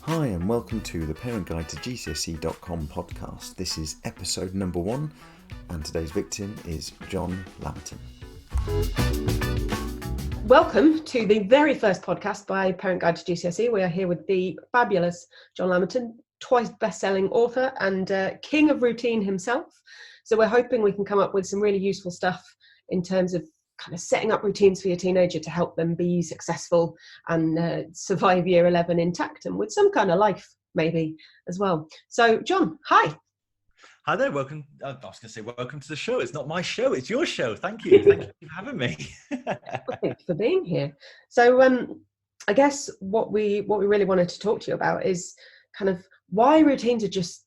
Hi and welcome to the Parent Guide to GCSE.com podcast. This is episode number 1 and today's victim is John Lamerton. Welcome to the very first podcast by Parent Guide to GCSE. We are here with the fabulous John Lamerton, twice best-selling author and king of routine himself. So we're hoping we can come up with some really useful stuff in terms of kind of setting up routines for your teenager to help them be successful and survive year 11 intact and with some kind of life maybe as well. So John, hi. Hi there, welcome. I was going to say welcome to the show. It's not my show, it's your show. Thank you for having me. Well, thank you for being here. So I guess what we really wanted to talk to you about is kind of why routines are just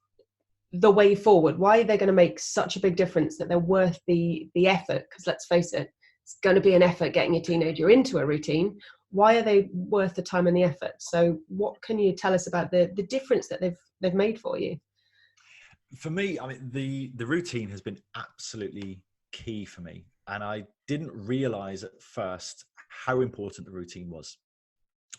the way forward. Why they're going to make such a big difference that they're worth the effort. Because let's face it, it's going to be an effort getting your teenager into a routine. Why are they worth the time and the effort? So what can you tell us about the difference that they've made for you? For me, I mean, the routine has been absolutely key for me. And I didn't realize at first how important the routine was.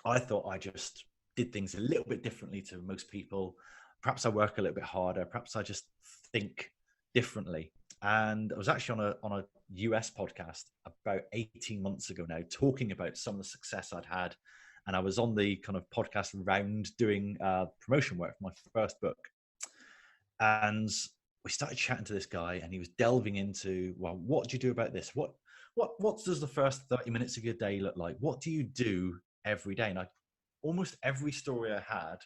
I thought I just did things a little bit differently to most people. Perhaps I work a little bit harder. Perhaps I just think differently. And I was actually on a US podcast about 18 months ago now, talking about some of the success I'd had. And I was on the kind of podcast round doing promotion work for my first book. And we started chatting to this guy and he was delving into, well, what do you do about this? What does the first 30 minutes of your day look like? What do you do every day? And almost every story I had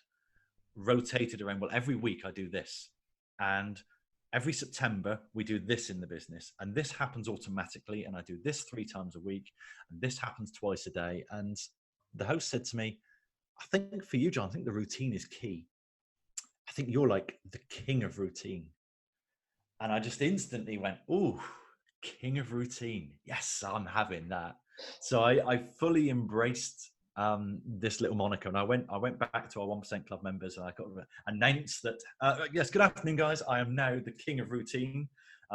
rotated around, well, every week I do this. And every September we do this in the business. And this happens automatically. And I do this 3 times a week. And this happens twice a day. And the host said to me, I think for you, John, I think the routine is key. I think you're like the king of routine. And I just instantly went, ooh, king of routine. Yes, I'm having that. So I fully embraced this little moniker. And I went back to our 1% Club members and I got to announce that, yes, good afternoon, guys. I am now the king of routine.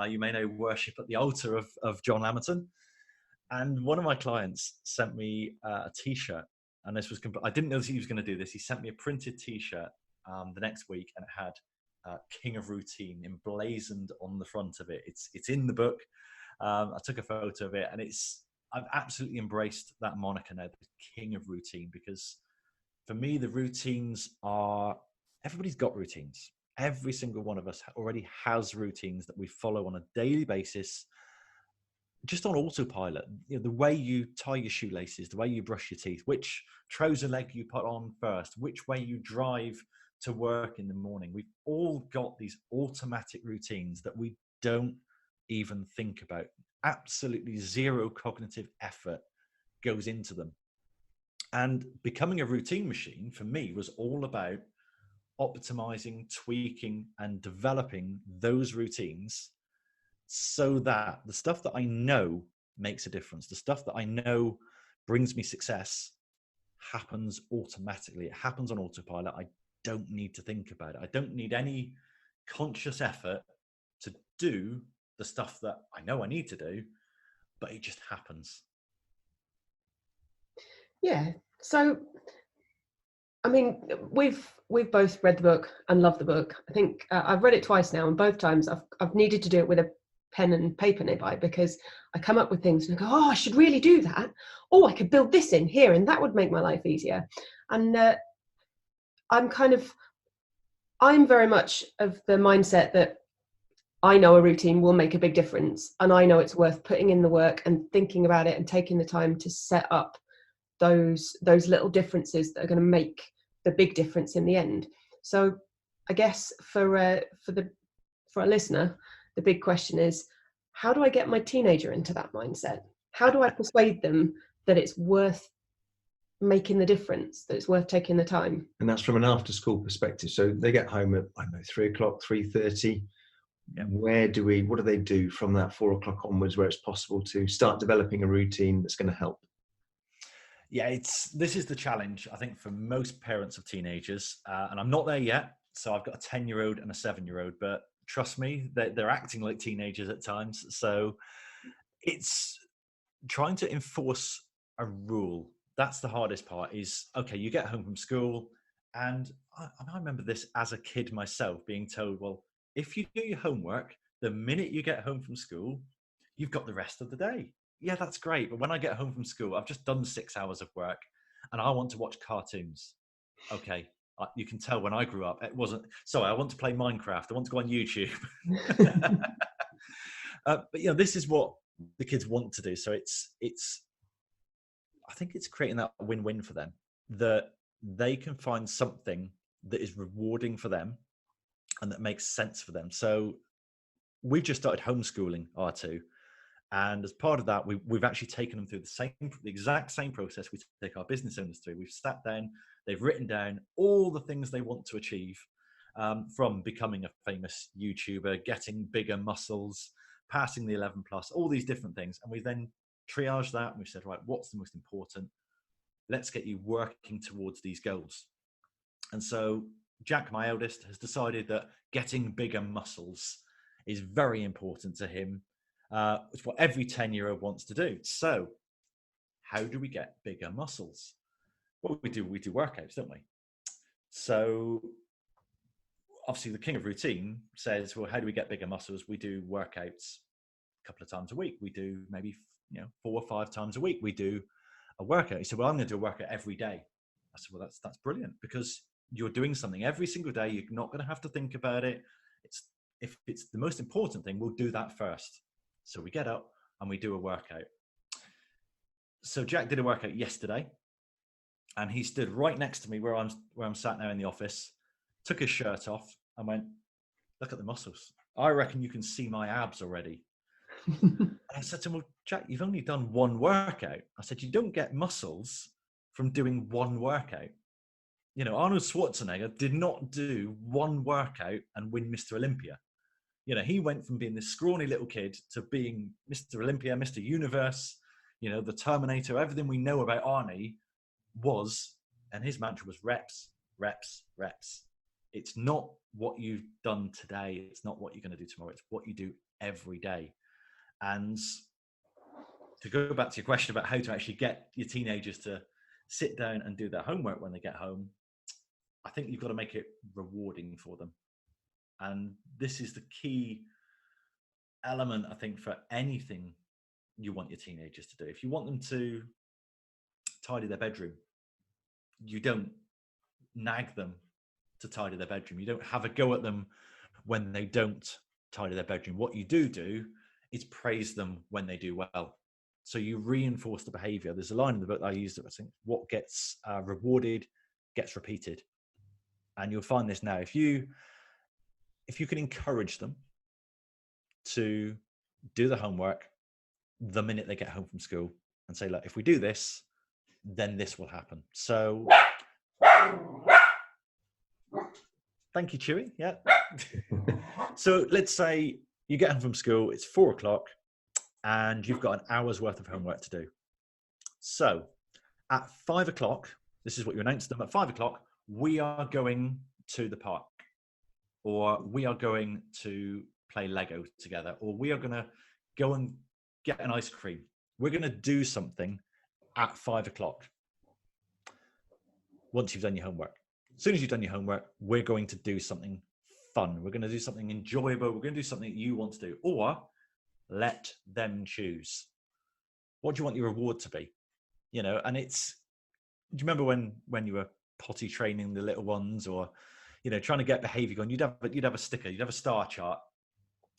You may know worship at the altar of John Lamerton. And one of my clients sent me a T-shirt. And this was, I didn't know he was going to do this. He sent me a printed T-shirt the next week, and it had King of Routine emblazoned on the front of it. It's in the book. I took a photo of it, and I've absolutely embraced that moniker now, the King of Routine, because for me, the routines are, everybody's got routines. Every single one of us already has routines that we follow on a daily basis, just on autopilot. You know, the way you tie your shoelaces, the way you brush your teeth, which trouser leg you put on first, which way you drive to work in the morning. We've all got these automatic routines that we don't even think about. Absolutely zero cognitive effort goes into them. And becoming a routine machine for me was all about optimizing, tweaking, and developing those routines so that the stuff that I know makes a difference, the stuff that I know brings me success, happens automatically. It happens on autopilot. I don't need to think about it. I don't need any conscious effort to do the stuff that I know I need to do, but it just happens. Yeah. So, I mean, we've both read the book and loved the book. I think I've read it twice now, and both times I've needed to do it with a pen and paper nearby because I come up with things and I go, oh, I should really do that. Oh, I could build this in here, and that would make my life easier. And I'm very much of the mindset that I know a routine will make a big difference, and I know it's worth putting in the work and thinking about it and taking the time to set up those little differences that are going to make the big difference in the end. So I guess for a listener, the big question is, how do I get my teenager into that mindset? How do I persuade them that it's worth making the difference, that it's worth taking the time? And that's from an after school perspective. So they get home at, I don't know, 3 o'clock, 3:30. Yeah. What do they do from that 4 o'clock onwards where it's possible to start developing a routine that's going to help? Yeah, this is the challenge, I think, for most parents of teenagers. And I'm not there yet. So I've got a 10-year-old and a 7-year-old, but trust me, they're acting like teenagers at times. So it's trying to enforce a rule. That's the hardest part is, okay, you get home from school And I remember this as a kid myself, being told, well, if you do your homework, the minute you get home from school, you've got the rest of the day. Yeah, that's great. But when I get home from school, I've just done 6 hours of work and I want to watch cartoons. Okay. You can tell when I grew up, it wasn't, sorry, I want to play Minecraft. I want to go on YouTube. But this is what the kids want to do. So I think it's creating that win-win for them, that they can find something that is rewarding for them and that makes sense for them. So we just started homeschooling our two. And as part of that, we've actually taken them through the exact same process we take our business owners through. We've sat down, they've written down all the things they want to achieve, from becoming a famous YouTuber, getting bigger muscles, passing the 11 plus, all these different things. And we then triaged that and we said, right, what's the most important? Let's get you working towards these goals. And so Jack, my eldest, has decided that getting bigger muscles is very important to him. It's what every 10-year-old wants to do. So how do we get bigger muscles? Well, we do workouts, don't we? So obviously the king of routine says, well, how do we get bigger muscles? We do workouts a couple of times a week. We do maybe 4 or 5 times a week. We do a workout. He said, well, I'm going to do a workout every day. I said, well, that's brilliant, because you're doing something every single day. You're not going to have to think about it. If it's the most important thing, we'll do that first. So we get up and we do a workout. So Jack did a workout yesterday, and he stood right next to me where I'm sat now in the office, took his shirt off and went, look at the muscles. I reckon you can see my abs already. And I said to him, well, Jack, you've only done one workout. I said, you don't get muscles from doing one workout. Arnold Schwarzenegger did not do one workout and win Mr. Olympia. He went from being this scrawny little kid to being Mr. Olympia, Mr. Universe, the Terminator. Everything we know about Arnie and his mantra was reps, reps, reps. It's not what you've done today. It's not what you're going to do tomorrow. It's what you do every day. And to go back to your question about how to actually get your teenagers to sit down and do their homework when they get home, I think you've got to make it rewarding for them. And this is the key element, I think, for anything you want your teenagers to do. If you want them to tidy their bedroom, you don't nag them to tidy their bedroom. You don't have a go at them when they don't tidy their bedroom. What you do is praise them when they do well. So you reinforce the behavior. There's a line in the book that I used that I think, what gets rewarded gets repeated. And you'll find this now. If you can encourage them to do the homework the minute they get home from school and say, look, if we do this, then this will happen. So thank you, Chewy. Yeah. So let's say you get home from school, it's 4 o'clock and you've got an hour's worth of homework to do. So at 5 o'clock, this is what you announce to them, at 5 o'clock, we are going to the park, or we are going to play Lego together, or we are going to go and get an ice cream. We're going to do something at 5 o'clock. Once you've done your homework. As soon as you've done your homework, we're going to do something fun. We're going to do something enjoyable. We're going to do something you want to do, or let them choose. What do you want your reward to be? And do you remember when you were potty training the little ones, or, trying to get behavior going, you'd have a sticker, you'd have a star chart.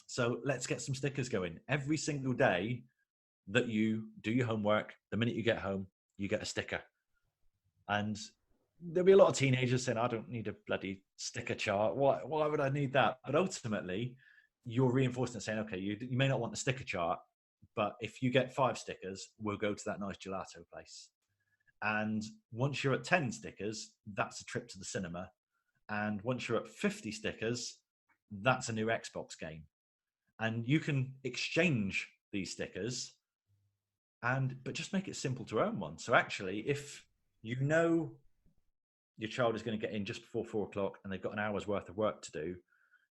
So let's get some stickers going. Every single day that you do your homework, the minute you get home, you get a sticker. And there'll be a lot of teenagers saying, I don't need a bloody sticker chart. Why would I need that? But ultimately, you're reinforcing it, saying, okay, you may not want the sticker chart, but if you get 5 stickers, we'll go to that nice gelato place. And once you're at 10 stickers, that's a trip to the cinema. And once you're at 50 stickers, that's a new Xbox game. And you can exchange these stickers, but just make it simple to earn one. So actually, if you know your child is going to get in just before 4 o'clock and they've got an hour's worth of work to do,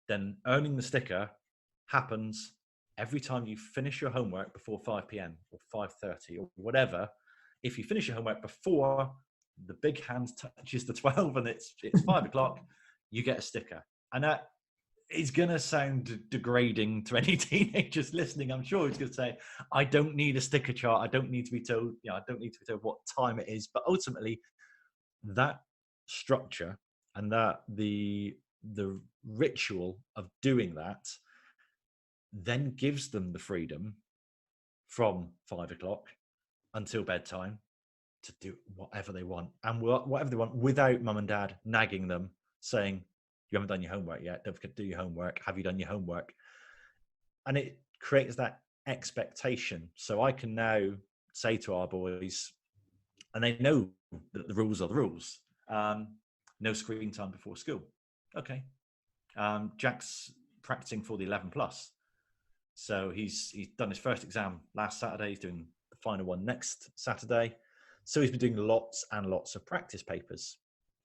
then earning the sticker happens every time you finish your homework before 5 p.m. or 5:30 or whatever. If you finish your homework before the big hand touches the 12 and it's 5 o'clock, you get a sticker. And that is going to sound degrading to any teenagers listening. I'm sure it's going to say, I don't need a sticker chart. I don't need to be told, I don't need to be told what time it is. But ultimately, that structure and that the ritual of doing that then gives them the freedom from 5 o'clock until bedtime to do whatever they want, and whatever they want, without mum and dad nagging them saying, you haven't done your homework yet, don't forget to do your homework, have you done your homework? And it creates that expectation. So I can now say to our boys, and they know that the rules are the rules, no screen time before school. Okay. Jack's practicing for the 11 plus. So he's done his first exam last Saturday. He's doing the final one next Saturday. So he's been doing lots and lots of practice papers.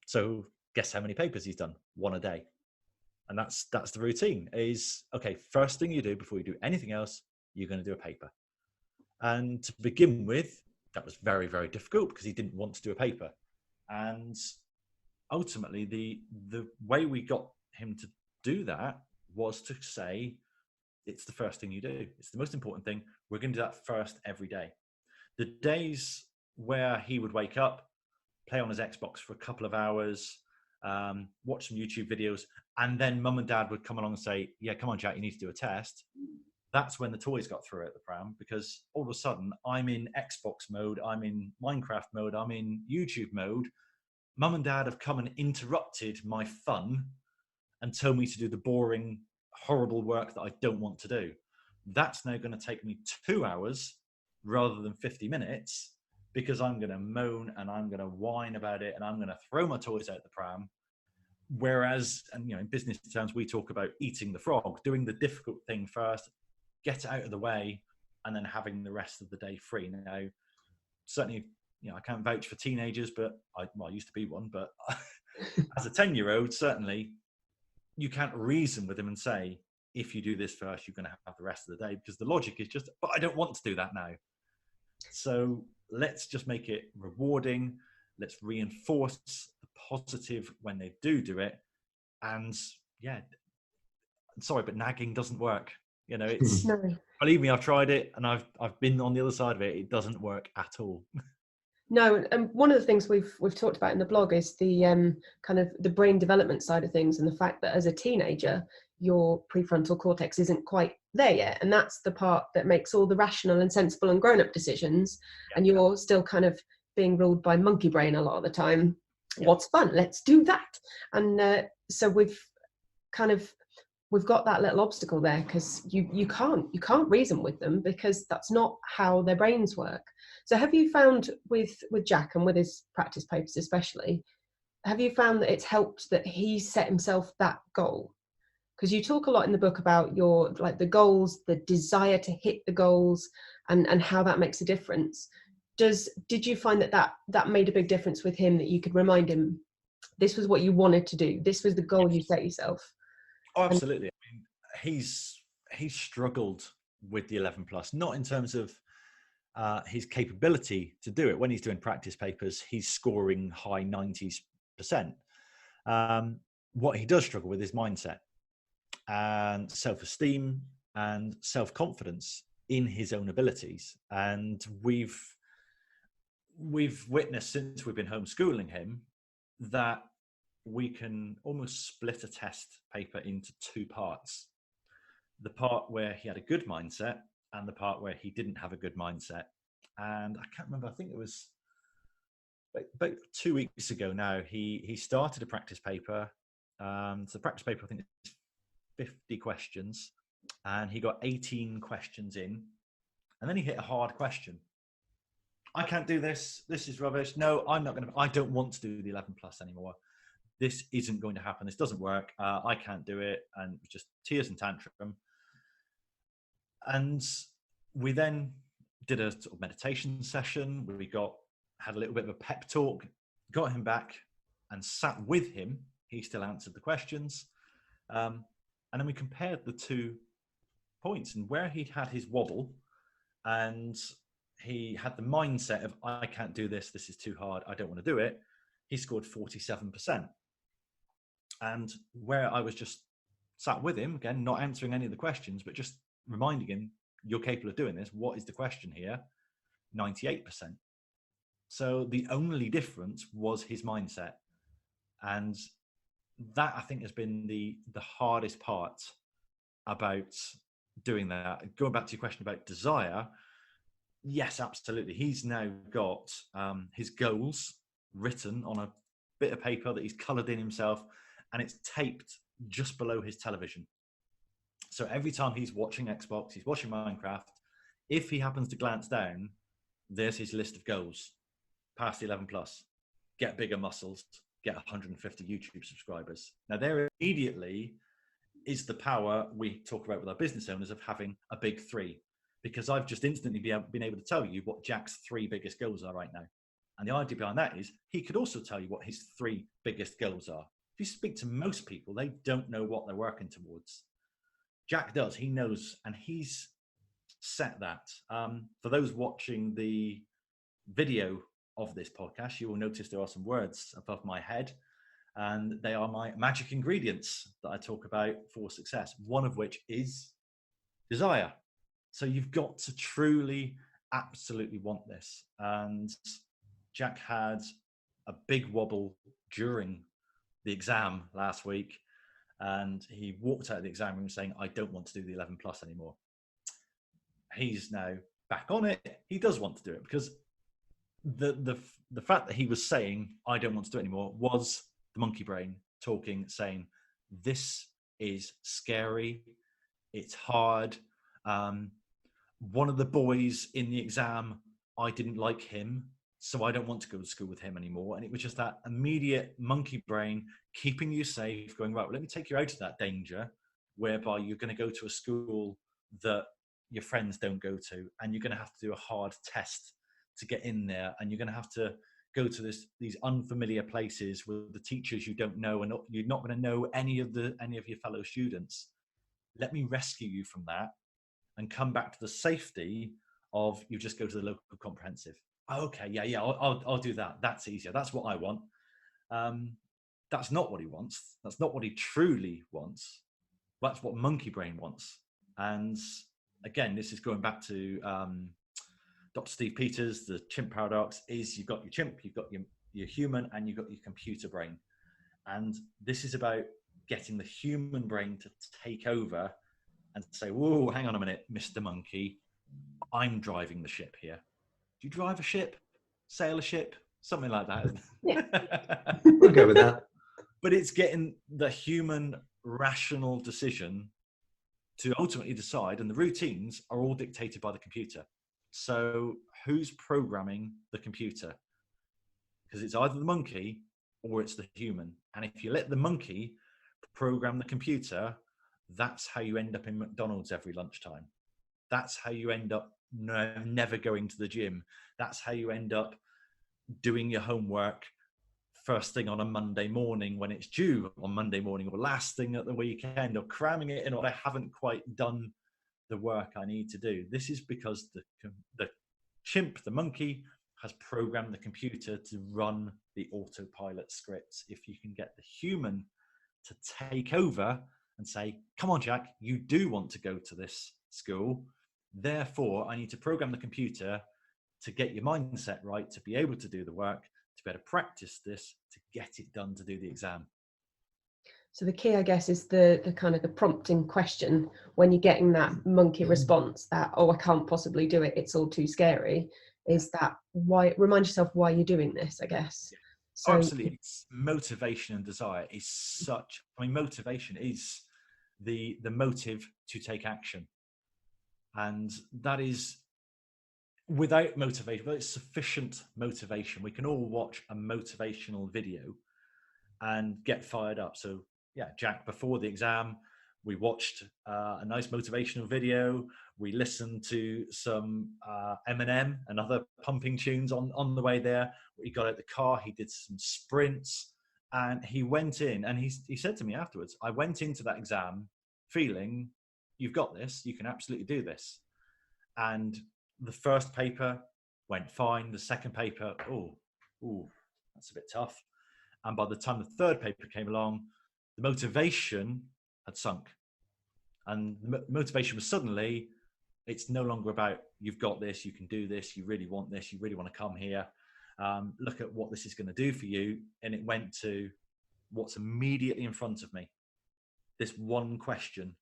So guess how many papers he's done? 1 a day. And that's the routine is, okay, first thing you do before you do anything else, you're going to do a paper. And to begin with, that was very, very difficult because he didn't want to do a paper. And ultimately, the way we got him to do that was to say, it's the first thing you do. It's the most important thing. We're going to do that first every day. The days where he would wake up, play on his Xbox for a couple of hours, watch some YouTube videos, and then mum and dad would come along and say, yeah, come on, Jack, you need to do a test. That's when the toys got through at the pram, because all of a sudden I'm in Xbox mode, I'm in Minecraft mode, I'm in YouTube mode. Mum and dad have come and interrupted my fun and told me to do the boring, horrible work that I don't want to do. That's now going to take me 2 hours rather than 50 minutes because I'm going to moan and I'm going to whine about it and I'm going to throw my toys out the pram. Whereas, and in business terms, we talk about eating the frog, doing the difficult thing first, get it out of the way, and then having the rest of the day free. Now, certainly, I can't vouch for teenagers, but I used to be one, but as a 10-year-old, certainly, you can't reason with them and say, if you do this first, you're going to have the rest of the day, because the logic is just, but I don't want to do that now. So let's just make it rewarding. Let's reinforce the positive when they do it. And yeah, I'm sorry, but nagging doesn't work. It's No. Believe me, I've tried it and I've been on the other side of it. It doesn't work at all. No, and one of the things we've talked about in the blog is the kind of the brain development side of things, and the fact that as a teenager, your prefrontal cortex isn't quite there yet, and that's the part that makes all the rational and sensible and grown-up decisions, and you're still kind of being ruled by monkey brain a lot of the time. What's fun? Let's do that. And so we've got that little obstacle there, because you can't reason with them, because that's not how their brains work. So have you found with Jack and with his practice papers especially, have you found that it's helped that he set himself that goal? Because you talk a lot in the book about your, like, the goals, the desire to hit the goals, and how that makes a difference. Did you find that made a big difference with him, that you could remind him this was what you wanted to do, this was the goal you set yourself? Oh, absolutely. I mean, he's struggled with the 11 plus, not in terms of his capability to do it. When he's doing practice papers, he's scoring high 90s%. What he does struggle with is mindset and self-esteem and self-confidence in his own abilities. And we've witnessed, since we've been homeschooling him, that we can almost split a test paper into 2 parts. The part where he had a good mindset and the part where he didn't have a good mindset. And I can't remember, I think it was about 2 weeks ago now, he started a practice paper. So the practice paper, I think, is 50 questions, and he got 18 questions in, and then he hit a hard question. I can't do this. This is rubbish. No, I don't want to do the 11 plus anymore. This isn't going to happen. This doesn't work. I can't do it. And just tears and tantrum. And we then did a sort of meditation session where we had a little bit of a pep talk, got him back and sat with him. He still answered the questions. And then we compared the 2 points, and where he'd had his wobble and he had the mindset of, I can't do this, this is too hard, I don't want to do it, he scored 47%. And where I was just sat with him, again, not answering any of the questions, but just reminding him, you're capable of doing this. What is the question here? 98%. So the only difference was his mindset. And that, I think, has been the hardest part about doing that. Going back to your question about desire, yes, absolutely. He's now got his goals written on a bit of paper that he's coloured in himself, and it's taped just below his television. So every time he's watching Xbox, he's watching Minecraft, if he happens to glance down, there's his list of goals. Past 11 plus, get bigger muscles, get 150 YouTube subscribers. Now there immediately is the power we talk about with our business owners of having a big three, because I've just instantly been able to tell you what Jack's 3 biggest goals are right now. And the idea behind that is he could also tell you what his 3 biggest goals are. If you speak to most people, they don't know what they're working towards. Jack does, he knows, and he's set that. For those watching the video of this podcast, you will notice there are some words above my head, and they are my magic ingredients that I talk about for success, one of which is desire. So you've got to truly, absolutely want this. And Jack had a big wobble during the exam last week, and he walked out of the exam room saying, I don't want to do the 11 plus anymore. He's now back on it. He does want to do it, because the fact that he was saying, I don't want to do it anymore, was the monkey brain talking, saying, this is scary. It's hard. One of the boys in the exam, I didn't like him, so I don't want to go to school with him anymore. And it was just that immediate monkey brain keeping you safe, going, right, well, let me take you out of that danger, whereby you're going to go to a school that your friends don't go to, and you're going to have to do a hard test to get in there, and you're going to have to go to these unfamiliar places with the teachers you don't know, and you're not going to know any of your fellow students. Let me rescue you from that and come back to the safety of you just go to the local comprehensive. Okay, yeah, I'll do that. That's easier. That's what I want. That's not what he wants. That's not what he truly wants. That's what monkey brain wants. And again, this is going back to Dr. Steve Peters, the chimp paradox. Is you've got your chimp, you've got your human, and you've got your computer brain. And this is about getting the human brain to take over and say, whoa, hang on a minute, Mr. Monkey, I'm driving the ship here. Do you drive a ship? Sail a ship? Something like that. Yeah. We'll go with that. But it's getting the human rational decision to ultimately decide, and the routines are all dictated by the computer. So who's programming the computer? Because it's either the monkey or it's the human. And if you let the monkey program the computer, that's how you end up in McDonald's every lunchtime. That's how you end up never going to the gym. That's how you end up doing your homework first thing on a Monday morning when it's due on Monday morning, or last thing at the weekend, or cramming it in, or I haven't quite done the work I need to do. This is because the chimp, the monkey, has programmed the computer to run the autopilot scripts. If you can get the human to take over and say, come on, Jack, you do want to go to this school. Therefore, I need to program the computer to get your mindset right, to be able to do the work, to be able to practice this, to get it done, to do the exam. So the key, I guess, is the kind of the prompting question when you're getting that monkey response that, oh, I can't possibly do it, it's all too scary, is that why, remind yourself why you're doing this, I guess. Yeah. So absolutely. It's motivation and desire is such, motivation is the motive to take action. And that is, without motivation, but it's sufficient motivation. We can all watch a motivational video and get fired up. So yeah, Jack, before the exam, we watched a nice motivational video. We listened to some Eminem and other pumping tunes on the way there. He got out the car, he did some sprints, and he went in, and he said to me afterwards, I went into that exam feeling, you've got this, you can absolutely do this. And the first paper went fine. The second paper, that's a bit tough. And by the time the third paper came along, the motivation had sunk. And the motivation was suddenly, it's no longer about, you've got this, you can do this, you really want this, you really want to come here. Look at what this is going to do for you. And it went to what's immediately in front of me. This one question.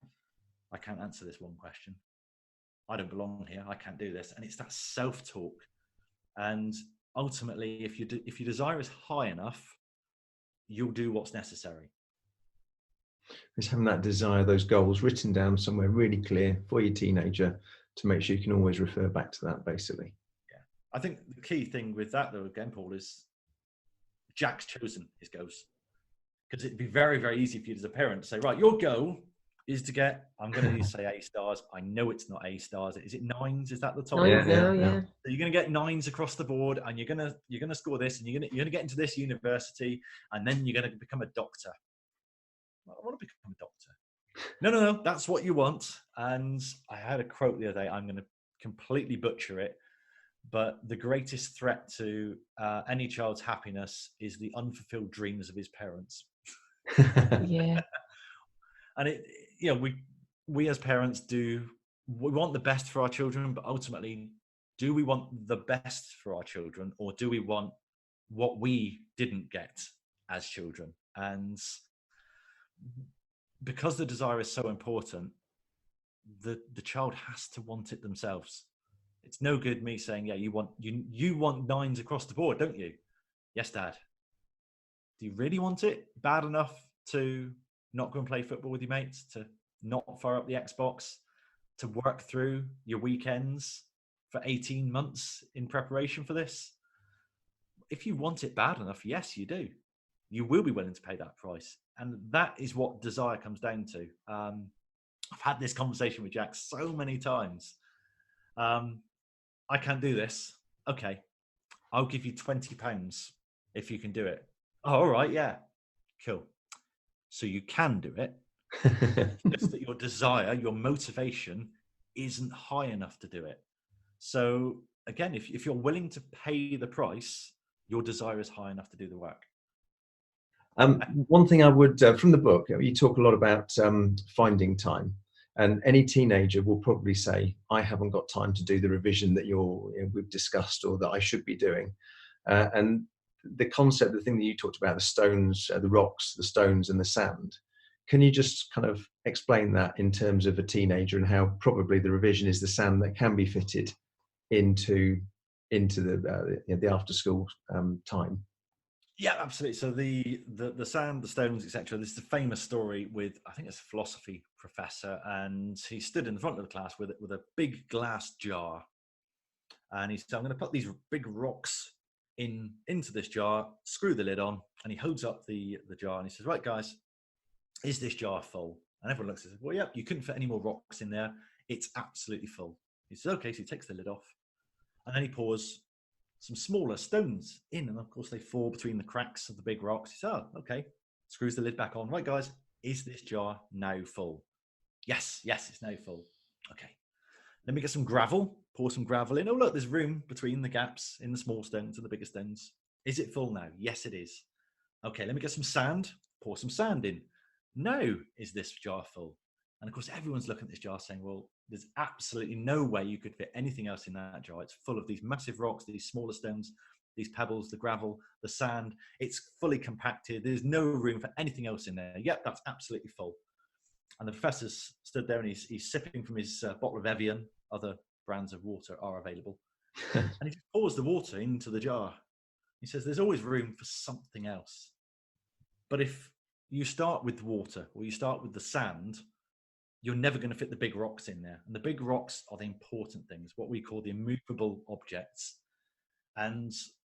I can't answer this one question. I don't belong here. I can't do this. And it's that self-talk. And ultimately, if your desire is high enough, you'll do what's necessary. It's having that desire, those goals written down somewhere really clear for your teenager to make sure you can always refer back to that, basically. Yeah. I think the key thing with that, though, again, Paul, is Jack's chosen his goals. Because it'd be very, very easy for you as a parent to say, right, your goal is to get, I'm going to say A stars. I know it's not A stars. Is it 9s? Is that the top? Yeah. So you're going to get 9s across the board, and you're going to score this, and you're going to get into this university, and then you're going to become a doctor. I want to become a doctor. No, that's what you want. And I had a quote the other day. I'm going to completely butcher it, but the greatest threat to any child's happiness is the unfulfilled dreams of his parents. Yeah. And we as parents we want the best for our children, but ultimately, do we want the best for our children, or do we want what we didn't get as children? And because the desire is so important, the child has to want it themselves. It's no good me saying, yeah, you want 9s across the board, don't you? Yes, Dad. Do you really want it bad enough to not go and play football with your mates, to not fire up the Xbox, to work through your weekends for 18 months in preparation for this? If you want it bad enough, yes, you do. You will be willing to pay that price. And that is what desire comes down to. I've had this conversation with Jack so many times. I can't do this. Okay, I'll give you £20 if you can do it. Oh, all right, yeah, cool. So you can do it. Just that your desire, your motivation isn't high enough to do it. So again, if you're willing to pay the price, your desire is high enough to do the work. One thing I would, from the book, you talk a lot about finding time. And any teenager will probably say, I haven't got time to do the revision that we've discussed or that I should be doing. And the concept, the thing that you talked about, the stones, the rocks, the stones and the sand, can you just kind of explain that in terms of a teenager and how probably the revision is the sand that can be fitted into the after school time? Yeah, absolutely. So the sand, the stones, etc. This is a famous story with, I think it's a philosophy professor, and he stood in the front of the class with a big glass jar, and he said, "I'm going to put these big rocks into this jar, screw the lid on," and he holds up the jar and he says, "Right, guys, is this jar full?" And everyone looks and says, "Well, yep, you couldn't fit any more rocks in there. It's absolutely full." He says, "Okay," so he takes the lid off, and then he pours some smaller stones in, and of course they fall between the cracks of the big rocks. He says, "Oh, okay." Screws the lid back on. "Right, guys, is this jar now full?" Yes, it's now full. "Okay, let me get some gravel, pour some gravel in. Oh, look, there's room between the gaps in the small stones and the bigger stones. Is it full now?" "Yes, it is." "Okay, let me get some sand, pour some sand in. Now, is this jar full?" And of course, everyone's looking at this jar saying, "Well, there's absolutely no way you could fit anything else in that jar. It's full of these massive rocks, these smaller stones, these pebbles, the gravel, the sand. It's fully compacted. There's no room for anything else in there. Yep, that's absolutely full." And the professor stood there and he's sipping from his bottle of Evian. Other brands of water are available. And he just pours the water into the jar. He says, "There's always room for something else. But if you start with water or you start with the sand, you're never going to fit the big rocks in there. And the big rocks are the important things, what we call the immovable objects." And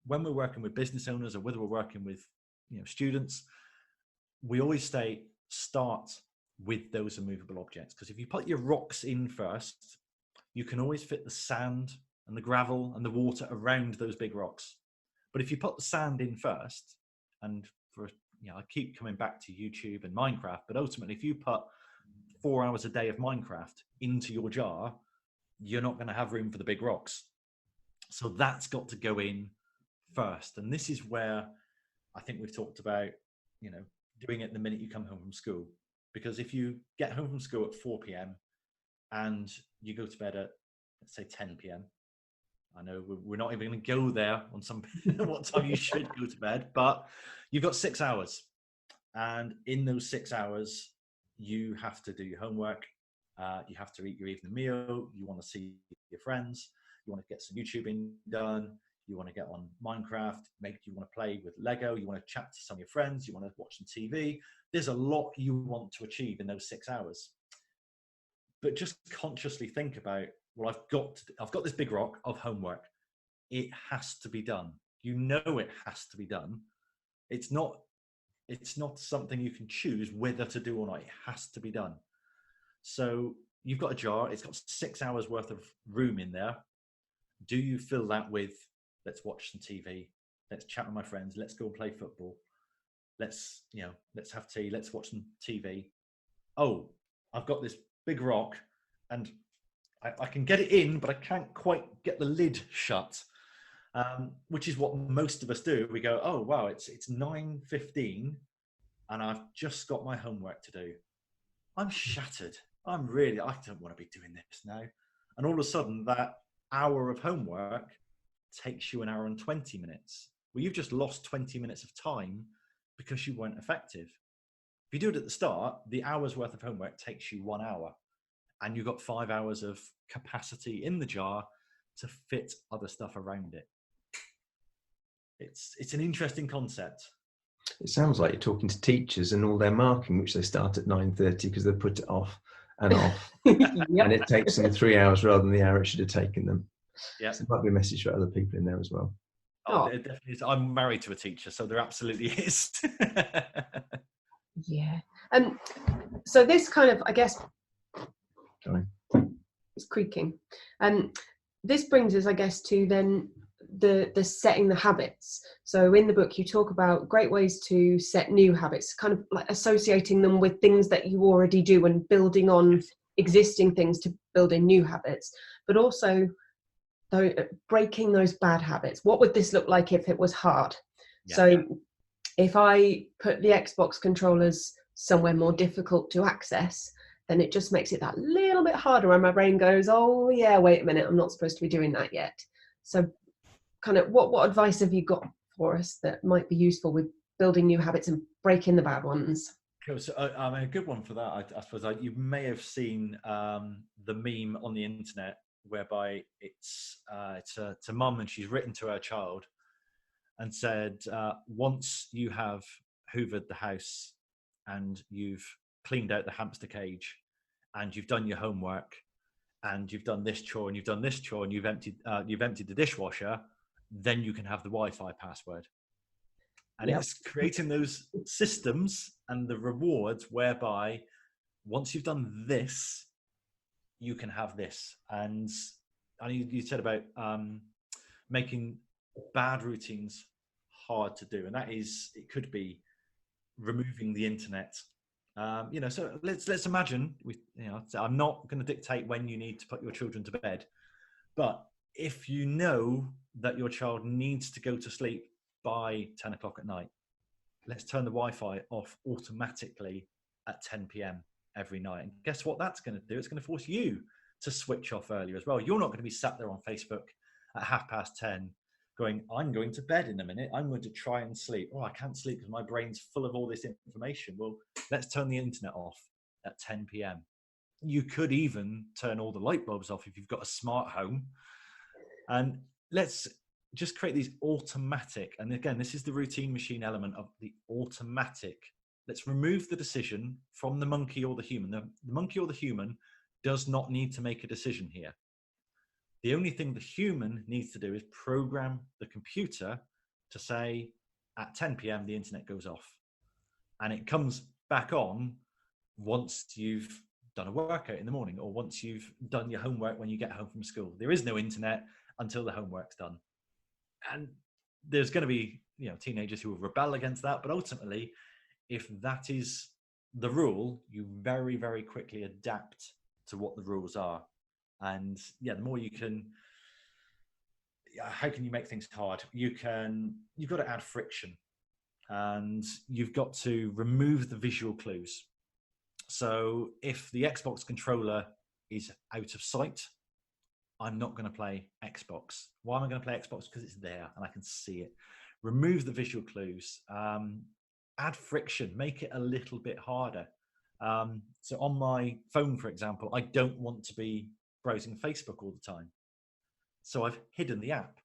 when we're working with business owners or whether we're working with students, we always start with those immovable objects. Because if you put your rocks in first, you can always fit the sand and the gravel and the water around those big rocks. But if you put the sand in first, and I keep coming back to YouTube and Minecraft, but ultimately if you put 4 hours a day of Minecraft into your jar, you're not going to have room for the big rocks. So that's got to go in first. And this is where I think we've talked about, doing it the minute you come home from school. Because if you get home from school at 4 p.m. and you go to bed at, let's say, 10 p.m., I know we're not even going to go there on some what time you should go to bed, but you've got 6 hours. And in those 6 hours, you have to do your homework. You have to eat your evening meal. You want to see your friends. You want to get some YouTubing done. You want to get on Minecraft. Maybe you want to play with Lego. You want to chat to some of your friends. You want to watch some TV. There's a lot you want to achieve in those 6 hours. But just consciously think about, well, I've got this big rock of homework. It has to be done. You know it has to be done. It's not something you can choose whether to do or not. It has to be done. So you've got a jar. It's got 6 hours worth of room in there. Do you fill that with, let's watch some TV, let's chat with my friends, let's go and play football, let's have tea, let's watch some TV. Oh, I've got this big rock and I can get it in, but I can't quite get the lid shut, which is what most of us do. We go, oh, wow, it's 9:15 and I've just got my homework to do. I'm shattered. I don't want to be doing this now. And all of a sudden, that hour of homework takes you an hour and 20 minutes. Well, you've just lost 20 minutes of time because you weren't effective. If you do it at the start, the hour's worth of homework takes you 1 hour. And you've got 5 hours of capacity in the jar to fit other stuff around it. It's an interesting concept. It sounds like you're talking to teachers and all their marking, which they start at 9:30 because they put it off and off. Yep. And it takes them 3 hours rather than the hour it should have taken them. Yeah. So there might be a message for other people in there as well. Oh, there definitely is. I'm married to a teacher, so there absolutely is. Yeah. So this kind of, I guess, Sorry. it's creaking. This brings us, I guess, to then the setting the habits. So in the book, you talk about great ways to set new habits, kind of like associating them with things that you already do and building on existing things to build in new habits, but also breaking those bad habits. What would this look like if it was hard? Yeah. So if I put the Xbox controllers somewhere more difficult to access, then it just makes it that little bit harder, and my brain goes, oh yeah, wait a minute, I'm not supposed to be doing that yet. So kind of what advice have you got for us that might be useful with building new habits and breaking the bad ones? Cool. So a good one for that, I suppose, you may have seen the meme on the internet whereby it's a mum and she's written to her child and said, once you have hoovered the house and you've cleaned out the hamster cage and you've done your homework and you've done this chore and you've done this chore and you've emptied the dishwasher, then you can have the Wi-Fi password. And It's creating those systems and the rewards whereby once you've done this, you can have this. And you said about making bad routines hard to do, and it could be removing the internet. So let's imagine I'm not going to dictate when you need to put your children to bed, but if you know that your child needs to go to sleep by 10 o'clock at night, let's turn the Wi-Fi off automatically at 10 p.m. every night. And guess what that's going to do? It's going to force you to switch off earlier as well. You're not going to be sat there on Facebook at 10:30 going, I'm going to bed in a minute. I'm going to try and sleep. Oh, I can't sleep because my brain's full of all this information. Well, let's turn the internet off at 10 p.m. You could even turn all the light bulbs off if you've got a smart home. And let's just create these automatic, and again, this is the routine machine element of the automatic. Let's remove the decision from the monkey or the human. The monkey or the human does not need to make a decision here. The only thing the human needs to do is program the computer to say at 10 p.m. the internet goes off, and it comes back on once you've done a workout in the morning or once you've done your homework when you get home from school. There is no internet until the homework's done. And there's going to be, teenagers who will rebel against that. But ultimately, if that is the rule, you very, very quickly adapt to what the rules are. And yeah, the more you can, how can you make things hard? You've got to add friction, and you've got to remove the visual clues. So if the Xbox controller is out of sight, I'm not going to play Xbox. Why am I going to play Xbox? Because it's there and I can see it. Remove the visual clues. Add friction. Make it a little bit harder. So on my phone, for example, I don't want to be browsing Facebook all the time. So I've hidden the app.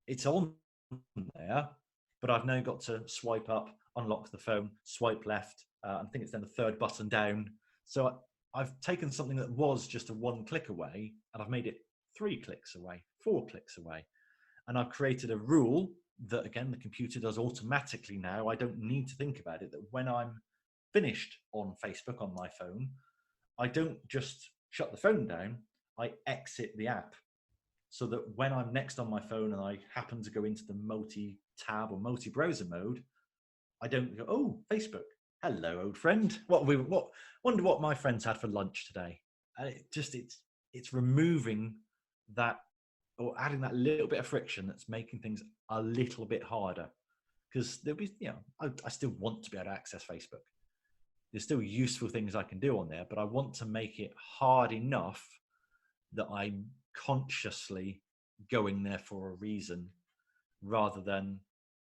It's on there, but I've now got to swipe up, unlock the phone, swipe left. I think it's then the third button down. So I've taken something that was just a 1 click away, and I've made it 3 clicks away, 4 clicks away. And I've created a rule that, again, the computer does automatically now. I don't need to think about it, that when I'm finished on Facebook on my phone, I don't just shut the phone down, I exit the app. So that when I'm next on my phone and I happen to go into the multi-tab or multi-browser mode, I don't go, oh, Facebook, hello, old friend. Wonder what my friends had for lunch today. And it's removing that, or adding that little bit of friction that's making things a little bit harder. Because there'll be, I still want to be able to access Facebook. There's still useful things I can do on there, but I want to make it hard enough that I'm consciously going there for a reason, rather than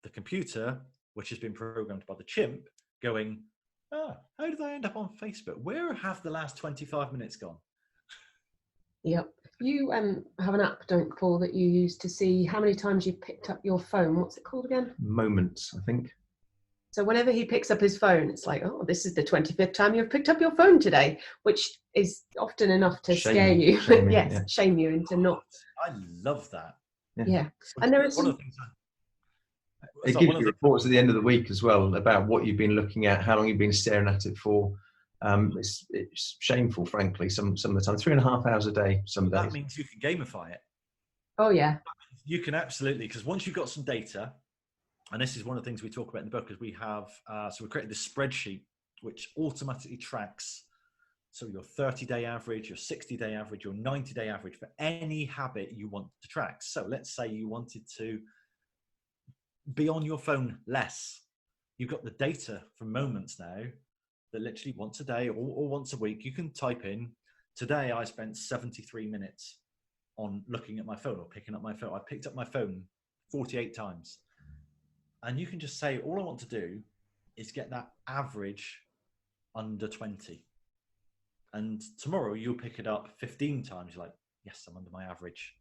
the computer, which has been programmed by the chimp, going, how did I end up on Facebook? Where have the last 25 minutes gone? Yep. You have an app, don't you, Paul, that you use to see how many times you've picked up your phone. What's it called again? Moments, I think. So whenever he picks up his phone, it's like, oh, this is the 25th time you've picked up your phone today, which is often enough to scare you. Shame you into not. I love that. Yeah. And there is one of the things it gives you reports at the end of the week as well about what you've been looking at, how long you've been staring at it for. It's shameful, frankly, some of the time. 3.5 hours a day some days. That means you can gamify it. Oh, yeah. You can absolutely, because once you've got some data, and this is one of the things we talk about in the book, is we have, so we created this spreadsheet which automatically tracks, so your 30-day average, your 60-day average, your 90-day average for any habit you want to track. So let's say you wanted to be on your phone less. You've got the data from Moments now that literally once a day or once a week, you can type in, today I spent 73 minutes on looking at my phone or picking up my phone. I picked up my phone 48 times. And you can just say, all I want to do is get that average under 20. And tomorrow you'll pick it up 15 times. You're like, yes, I'm under my average.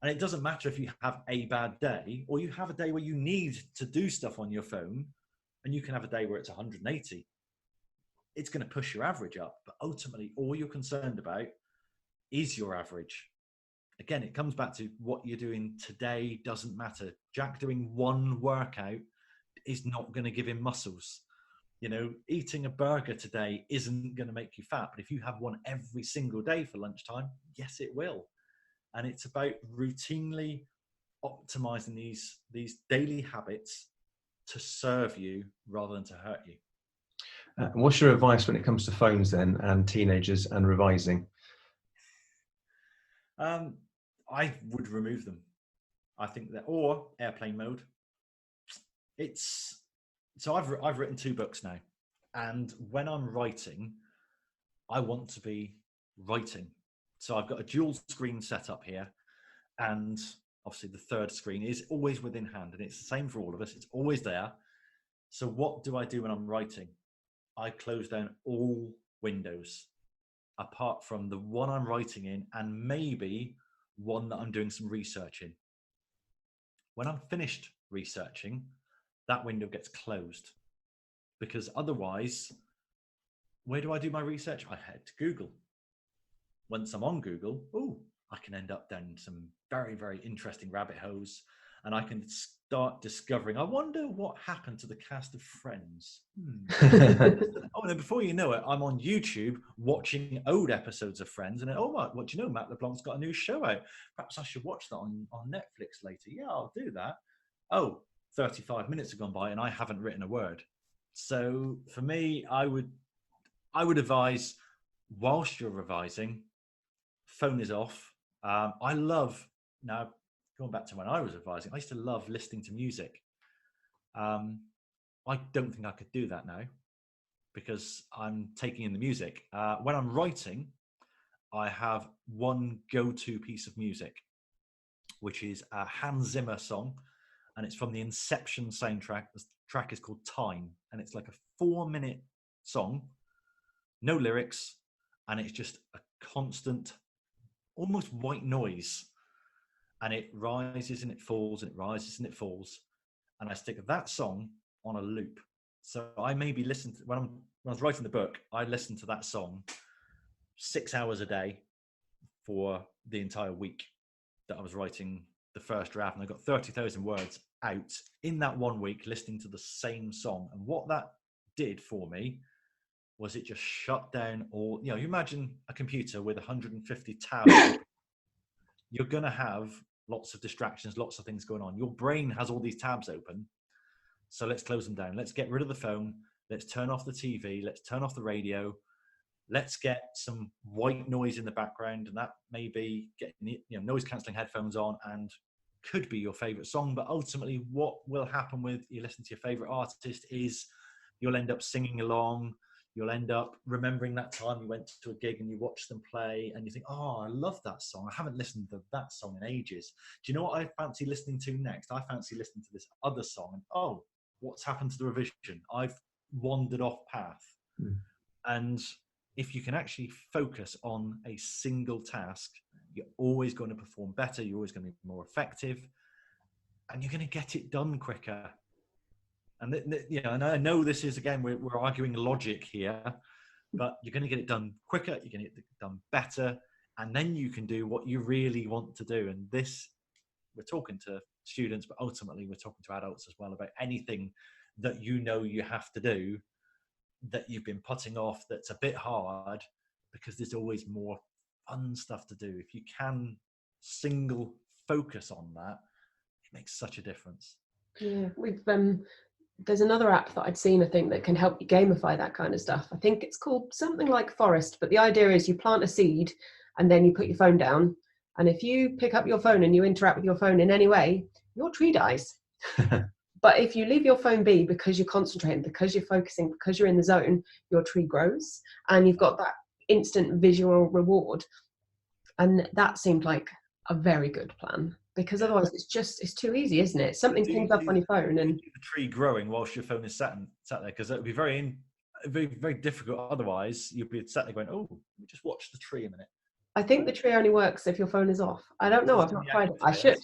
And it doesn't matter if you have a bad day or you have a day where you need to do stuff on your phone, and you can have a day where it's 180. It's going to push your average up. But ultimately, all you're concerned about is your average. Again, it comes back to what you're doing today doesn't matter. Jack doing one workout is not going to give him muscles. Eating a burger today isn't going to make you fat. But if you have one every single day for lunchtime, yes, it will. And it's about routinely optimizing these daily habits to serve you rather than to hurt you. What's your advice when it comes to phones then, and teenagers and revising? I would remove them. I think that, or airplane mode. So I've written 2 books now, and when I'm writing, I want to be writing. So I've got a dual screen set up here, and obviously the third screen is always within hand, and it's the same for all of us. It's always there. So what do I do when I'm writing? I close down all windows, apart from the one I'm writing in, and maybe one that I'm doing some research in. When I'm finished researching, that window gets closed, because otherwise, where do I do my research? I head to Google. Once I'm on Google, I can end up down some very, very interesting rabbit holes, and I can start discovering, I wonder what happened to the cast of Friends. Oh, and then before you know it, I'm on YouTube watching old episodes of Friends, and what do you know, Matt LeBlanc's got a new show out. Perhaps I should watch that on Netflix later. Yeah, I'll do that. 35 minutes have gone by and I haven't written a word. So for me, I would advise, whilst you're revising, phone is off. I love, now going back to when I was advising, I used to love listening to music. I don't think I could do that now because I'm taking in the music. When I'm writing, I have one go-to piece of music, which is a Hans Zimmer song, and it's from the Inception soundtrack. The track is called Time, and it's like a 4-minute song, no lyrics, and it's just a constant, almost white noise, and it rises and it falls and it rises and it falls, and I stick that song on a loop. So I maybe listen to, when I was writing the book, I listened to that song 6 hours a day for the entire week that I was writing the first draft, and I got 30,000 words out in that 1 week listening to the same song. And what that did for me was it just shut down all, you imagine a computer with 150 tabs. You're going to have lots of distractions, lots of things going on. Your brain has all these tabs open. So let's close them down. Let's get rid of the phone. Let's turn off the TV. Let's turn off the radio. Let's get some white noise in the background. And that may be getting noise cancelling headphones on and could be your favorite song. But ultimately, what will happen with you listening to your favorite artist is you'll end up singing along. You'll end up remembering that time you went to a gig and you watched them play and you think, oh, I love that song. I haven't listened to that song in ages. Do you know what I fancy listening to next? I fancy listening to this other song. And oh, what's happened to the revision? I've wandered off path. And if you can actually focus on a single task, you're always going to perform better. You're always going to be more effective, and you're going to get it done quicker. And and I know this is, again, we're arguing logic here, but you're going to get it done quicker. You're going to get it done better, and then you can do what you really want to do. And this, we're talking to students, but ultimately we're talking to adults as well about anything that you have to do that you've been putting off, that's a bit hard, because there's always more fun stuff to do. If you can single focus on that, it makes such a difference. Yeah, there's another app that I'd seen, I think, that can help you gamify that kind of stuff. I think it's called something like Forest, but the idea is you plant a seed and then you put your phone down, and if you pick up your phone and you interact with your phone in any way, your tree dies. But if you leave your phone be, because you're concentrating, because you're focusing, because you're in the zone, your tree grows and you've got that instant visual reward. And that seemed like a very good plan, because otherwise it's too easy, isn't it? Something pings up on your phone and the tree growing whilst your phone is sat there, because that would be very, very difficult. Otherwise, you'd be sat there going, oh, let me just watch the tree a minute. I think the tree only works if your phone is off. I don't know. I've not tried it. I should.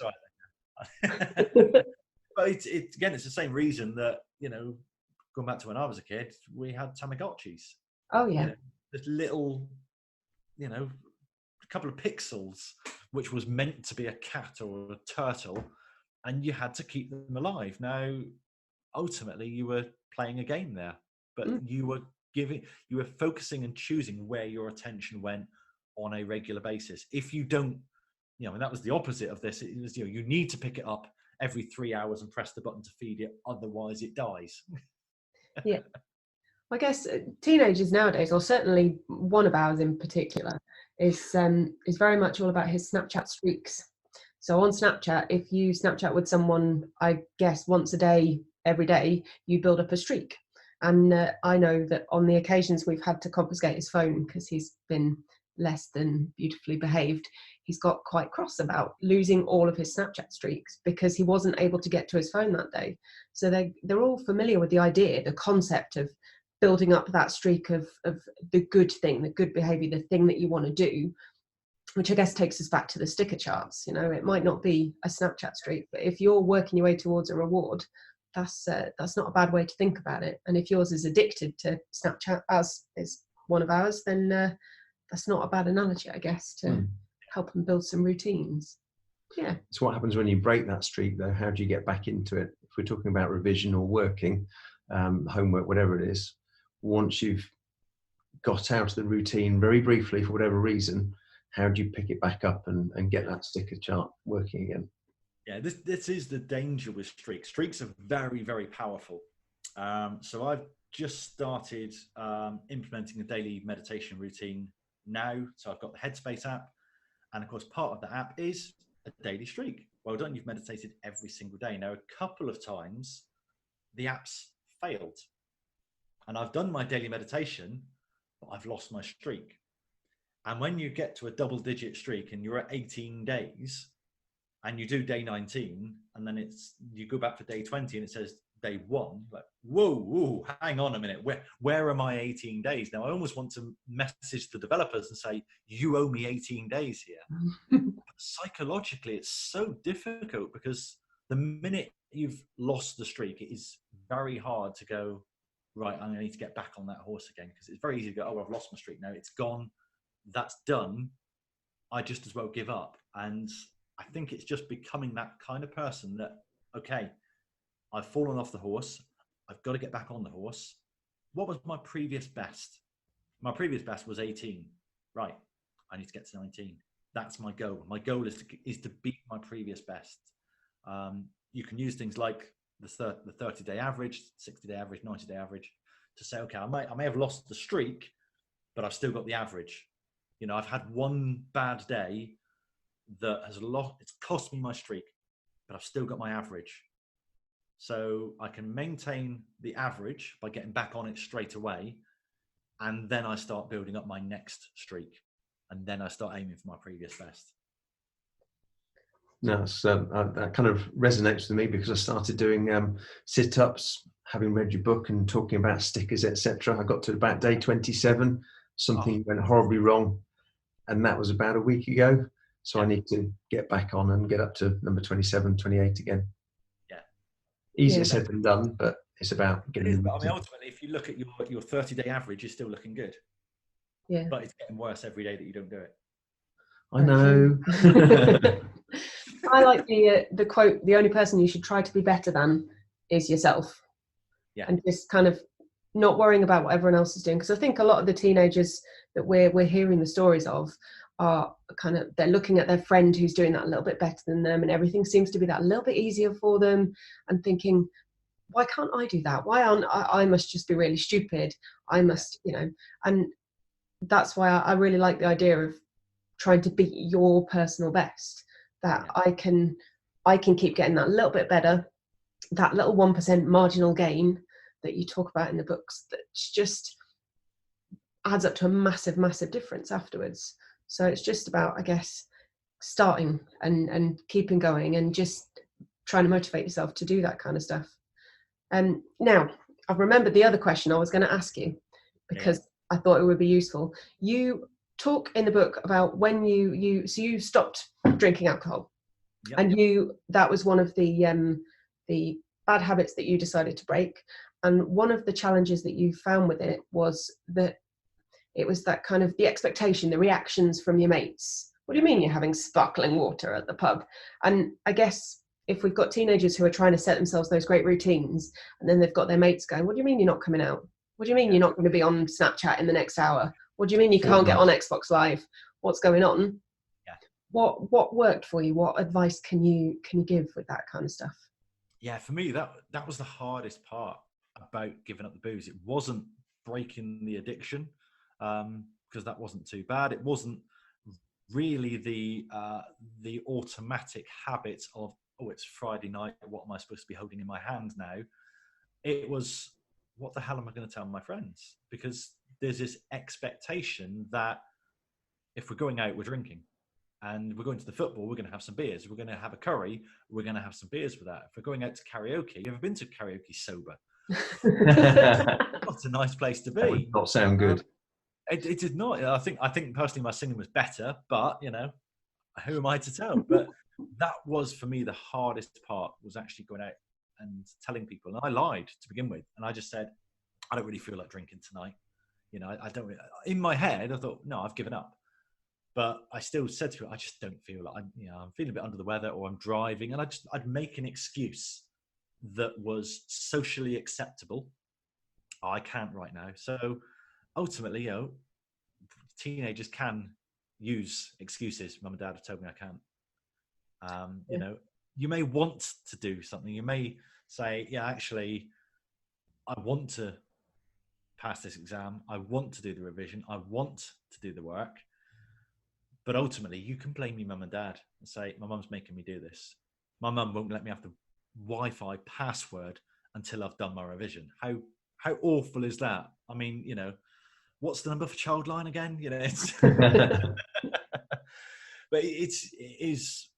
But again, it's the same reason that, going back to when I was a kid, we had Tamagotchis. Oh, yeah. This little, a couple of pixels, which was meant to be a cat or a turtle, and you had to keep them alive. Now, ultimately, you were playing a game there, but you were focusing and choosing where your attention went on a regular basis. If you don't, and that was the opposite of this. It was, you need to pick it up every 3 hours and press the button to feed it, otherwise it dies. Yeah, I guess teenagers nowadays, or certainly one of ours in particular, is very much all about his Snapchat streaks. So on Snapchat, if you Snapchat with someone, I guess once a day, every day, you build up a streak. And I know that on the occasions we've had to confiscate his phone because he's been less than beautifully behaved, he's got quite cross about losing all of his Snapchat streaks because he wasn't able to get to his phone that day. So they're all familiar with the idea, the concept of building up that streak of the good thing, the good behavior, the thing that you want to do, which I guess takes us back to the sticker charts. It might not be a Snapchat streak, but if you're working your way towards a reward, that's not a bad way to think about it. And if yours is addicted to Snapchat, as is one of ours, then that's not a bad analogy, I guess, to help them build some routines. Yeah. So what happens when you break that streak, though? How do you get back into it? If we're talking about revision or working, homework, whatever it is, once you've got out of the routine very briefly for whatever reason, how do you pick it back up and get that sticker chart working again? Yeah, this is the danger with streaks. Streaks are very, very powerful. So I've just started implementing a daily meditation routine now. So I've got the Headspace app, And of course, part of the app is a daily streak. Well done, you've meditated every single day. Now, a couple of times the app's failed. And I've done my daily meditation, but I've lost my streak. And when you get to a double-digit streak and you're at 18 days and you do day 19, and then you go back for day 20 and it says day 1, like, whoa, hang on a minute, where are my 18 days? Now, I almost want to message the developers and say, you owe me 18 days here. Psychologically, it's so difficult because the minute you've lost the streak, it is very hard to go, right, I'm going to need to get back on that horse again, because it's very easy to go, oh, I've lost my streak now, it's gone, that's done, I just as well give up. And I think it's just becoming that kind of person that, okay, I've fallen off the horse, I've got to get back on the horse. What was my previous best? My previous best was 18. Right, I need to get to 19. That's my goal. My goal is to beat my previous best. You can use things like the 30-day average, 60-day average, 90-day average to say, okay, I may have lost the streak, but I've still got the average. You know, I've had one bad day that it's cost me my streak, but I've still got my average. So I can maintain the average by getting back on it straight away. And then I start building up my next streak. And then I start aiming for my previous best. No, that kind of resonates with me because I started doing sit-ups, having read your book and talking about stickers, etc. I got to about day 27, something went horribly wrong, and that was about a week ago. So I need to get back on and get up to number 27, 28 again. Yeah. Easier said than done, but it's about getting. It is, but I mean, ultimately, if you look at your 30-day average, you're still looking good. Yeah. But it's getting worse every day that you don't do it. I know. I like the quote, the only person you should try to be better than is yourself. Yeah. And just kind of not worrying about what everyone else is doing. Because I think a lot of the teenagers that we're hearing the stories of are kind of, they're looking at their friend who's doing that a little bit better than them, and everything seems to be that a little bit easier for them, and thinking, why can't I do that? Why aren't I must just be really stupid. I must, you know, and that's why I really like the idea of trying to beat your personal best, that I can keep getting that little bit better, that little 1% marginal gain that you talk about in the books, that just adds up to a massive difference afterwards. So it's just about, I guess, starting and keeping going and just trying to motivate yourself to do that kind of stuff. Now I've remembered the other question I was going to ask you, because I thought it would be useful. You talk in the book about when you stopped drinking alcohol, and that was one of the bad habits that you decided to break. And one of the challenges that you found with it was that it was that kind of the expectation, the reactions from your mates. What do you mean you're having sparkling water at the pub? And I guess if we've got teenagers who are trying to set themselves those great routines, and then they've got their mates going, what do you mean you're not coming out? What do you mean you're not going to be on Snapchat in the next hour? What do you mean you can't get on Xbox Live? What's going on? Yeah. What worked for you? What advice can you give with that kind of stuff? Yeah, for me, that was the hardest part about giving up the booze. It wasn't breaking the addiction, because that wasn't too bad. It wasn't really the automatic habit of, oh, it's Friday night, what am I supposed to be holding in my hand now? It was, what the hell am I going to tell my friends? Because there's this expectation that if we're going out, we're drinking. And we're going to the football, we're going to have some beers. We're going to have a curry, we're going to have some beers for that. If we're going out to karaoke, you ever been to karaoke sober? Not a nice place to be. That would not sound good. It did not. I think personally my singing was better, but you know, who am I to tell? But that was for me the hardest part, was actually going out and telling people. And I lied to begin with, and I just said, I don't really feel like drinking tonight. You know, I don't. In my head, I thought, no, I've given up. But I still said to her, I just don't feel like I'm feeling a bit under the weather, or I'm driving, and I'd make an excuse that was socially acceptable. Oh, I can't right now. So ultimately, you know, teenagers can use excuses. Mum and dad have told me I can't. You know, you may want to do something. You may say, yeah, actually, I want to pass this exam. I want to do the revision. I want to do the work. But ultimately, you can blame your mum and dad and say, my mum's making me do this. My mum won't let me have the Wi-Fi password until I've done my revision. How awful is that? I mean, you know, what's the number for Childline again? You know, it's but it is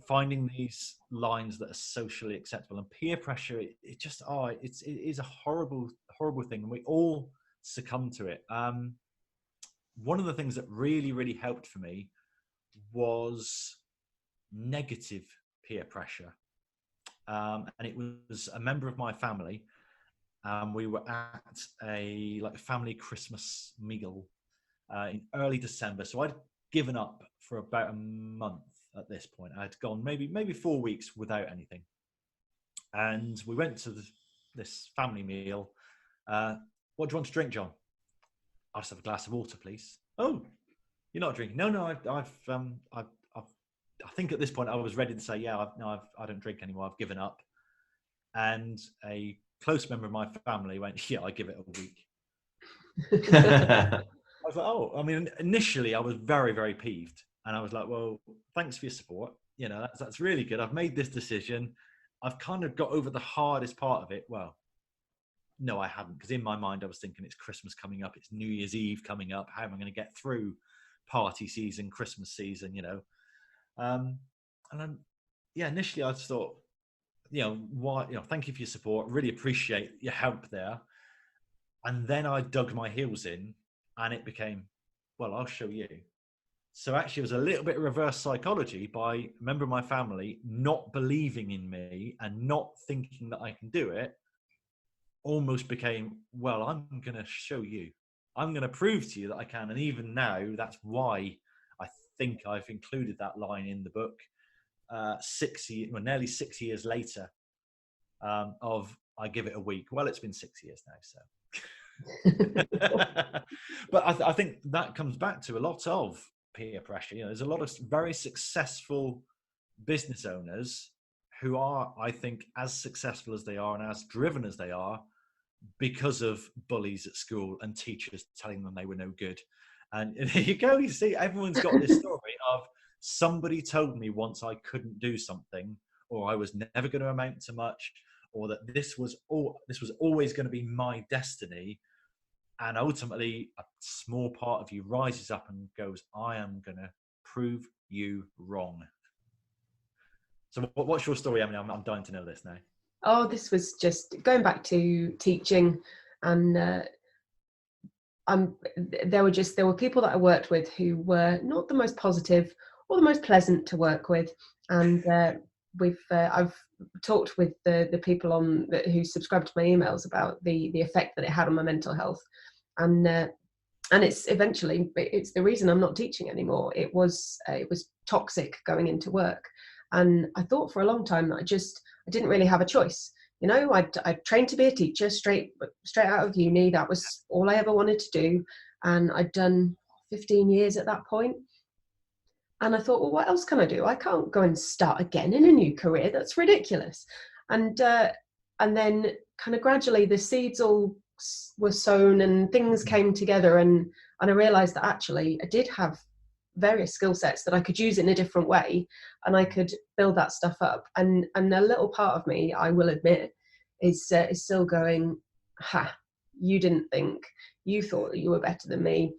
finding these lines that are socially acceptable, and peer pressure. It is a horrible thing, and we all succumb to it. One of the things that really helped for me was negative peer pressure, and it was a member of my family. We were at a family Christmas meal in early December, so I'd given up for about a month at this point. I'd gone maybe 4 weeks without anything, and we went to this family meal. What do you want to drink, John? I'll just have a glass of water, please. Oh, you're not drinking? No. I think at this point I was ready to say, yeah, I don't drink anymore. I've given up. And a close member of my family went, yeah, I give it a week. I was like, oh, I mean, initially I was very peeved, and I was like, well, thanks for your support. You know, that's really good. I've made this decision. I've kind of got over the hardest part of it. Well, no, I hadn't, because in my mind I was thinking it's Christmas coming up, it's New Year's Eve coming up. How am I going to get through party season, Christmas season? You know, and then initially I just thought, you know, why? You know, thank you for your support. Really appreciate your help there. And then I dug my heels in, and it became, well, I'll show you. So actually, it was a little bit of reverse psychology by a member of my family not believing in me and not thinking that I can do it. Almost became, well, I'm going to show you. I'm going to prove to you that I can. And even now, that's why I think I've included that line in the book. Nearly 6 years later, of I give it a week. Well, it's been 6 years now, so. But I think that comes back to a lot of peer pressure. You know, there's a lot of very successful business owners who are, I think, as successful as they are and as driven as they are because of bullies at school and teachers telling them they were no good. And there you go. You see, everyone's got this story of somebody told me once I couldn't do something, or I was never going to amount to much, or that this was always going to be my destiny. And ultimately, a small part of you rises up and goes, I am going to prove you wrong. So what's your story, Emily? I'm dying to know this now. Oh, this was just going back to teaching, and there were people that I worked with who were not the most positive or the most pleasant to work with, and I've talked with the people who subscribed to my emails about the effect that it had on my mental health, and it's the reason I'm not teaching anymore. It was toxic going into work, and I thought for a long time that I didn't really have a choice. You know, I trained to be a teacher straight out of uni. That was all I ever wanted to do, and I'd done 15 years at that point. And I thought, well, what else can I do? I can't go and start again in a new career. That's ridiculous. And then kind of gradually the seeds all were sown and things came together, and I realized that actually I did have various skill sets that I could use in a different way, and I could build that stuff up. And a little part of me, I will admit, is still going, you didn't think, you thought that you were better than me.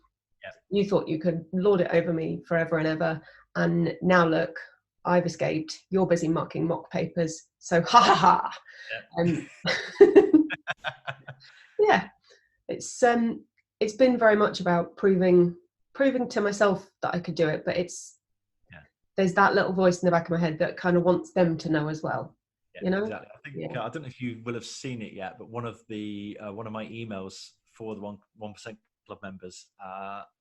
You thought you could lord it over me forever and ever, and now look, I've escaped. You're busy marking mock papers, so ha ha ha. And yeah, it's been very much about proving to myself that I could do it, but there's that little voice in the back of my head that kind of wants them to know as well. Yeah, you know, exactly. I think I don't know if you will have seen it yet, but one of my emails for the 1% Club members,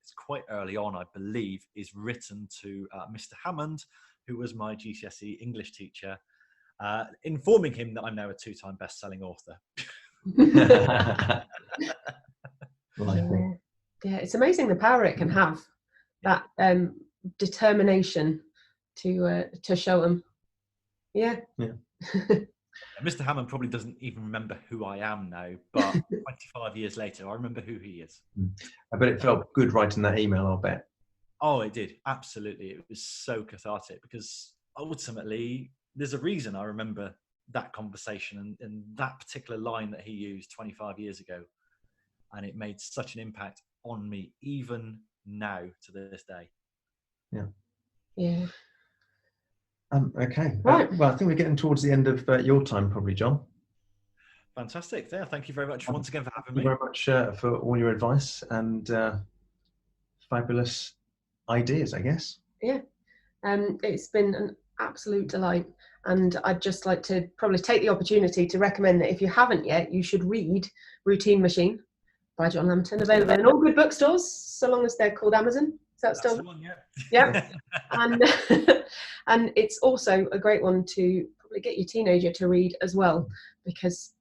it's quite early on, I believe, is written to Mr. Hammond, who was my GCSE English teacher, informing him that I'm now a 2-time best-selling author. Yeah, it's amazing the power it can have. That determination to show them. Yeah. Mr. Hammond probably doesn't even remember who I am now, but 25 years later, I remember who he is. I bet it felt good writing that email, I'll bet. Oh, it did. Absolutely. It was so cathartic because ultimately there's a reason I remember that conversation and that particular line that he used 25 years ago. And it made such an impact on me, even now to this day. Yeah. Okay. Right. Well, I think we're getting towards the end of your time, probably, John. Fantastic. Yeah, thank you very much once again for having Thank me. you very much for all your advice and fabulous ideas, I guess. Yeah. It's been an absolute delight. And I'd just like to probably take the opportunity to recommend that if you haven't yet, you should read Routine Machine by John Lamerton, available in all good bookstores, so long as they're called Amazon. Is that still? That's the one, yeah. Yeah. And, and it's also a great one to probably get your teenager to read as well, because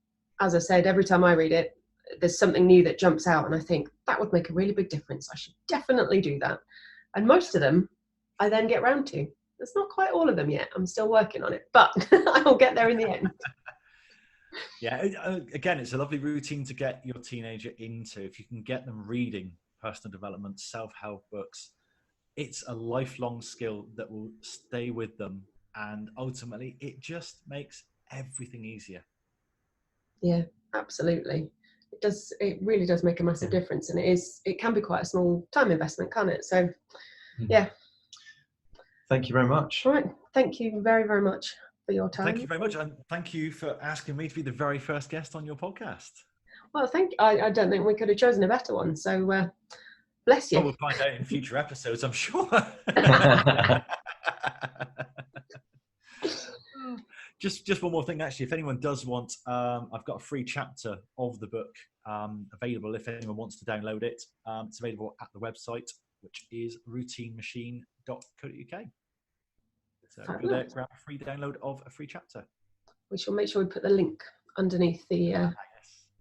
as I said, every time I read it, there's something new that jumps out and I think that would make a really big difference. I should definitely do that. And most of them I then get round to. It's not quite all of them yet. I'm still working on it, but I'll get there in the end. Yeah, again, it's a lovely routine to get your teenager into. If you can get them reading personal development, self-help books, it's a lifelong skill that will stay with them. And ultimately, it just makes everything easier. Yeah, absolutely. It does. It really does make a massive difference. And it can be quite a small time investment, can't it? So, yeah. Thank you very much. All right. Thank you very, very much for your time. Thank you very much. And thank you for asking me to be the very first guest on your podcast. Well, I don't think we could have chosen a better one. So, bless you. Well, we'll find out in future episodes, I'm sure. Just one more thing, actually. If anyone does want, I've got a free chapter of the book available if anyone wants to download it. It's available at the website, which is routinemachine.co.uk. So go there, grab a free download of a free chapter. We shall make sure we put the link underneath the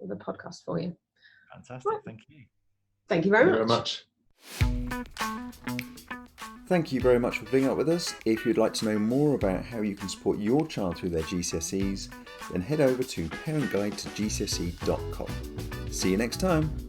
podcast for you. Fantastic. Right. Thank you. Thank you very much. Thank you very much for being up with us. If you'd like to know more about how you can support your child through their GCSEs, then head over to parentguidetogcse.com. See you next time.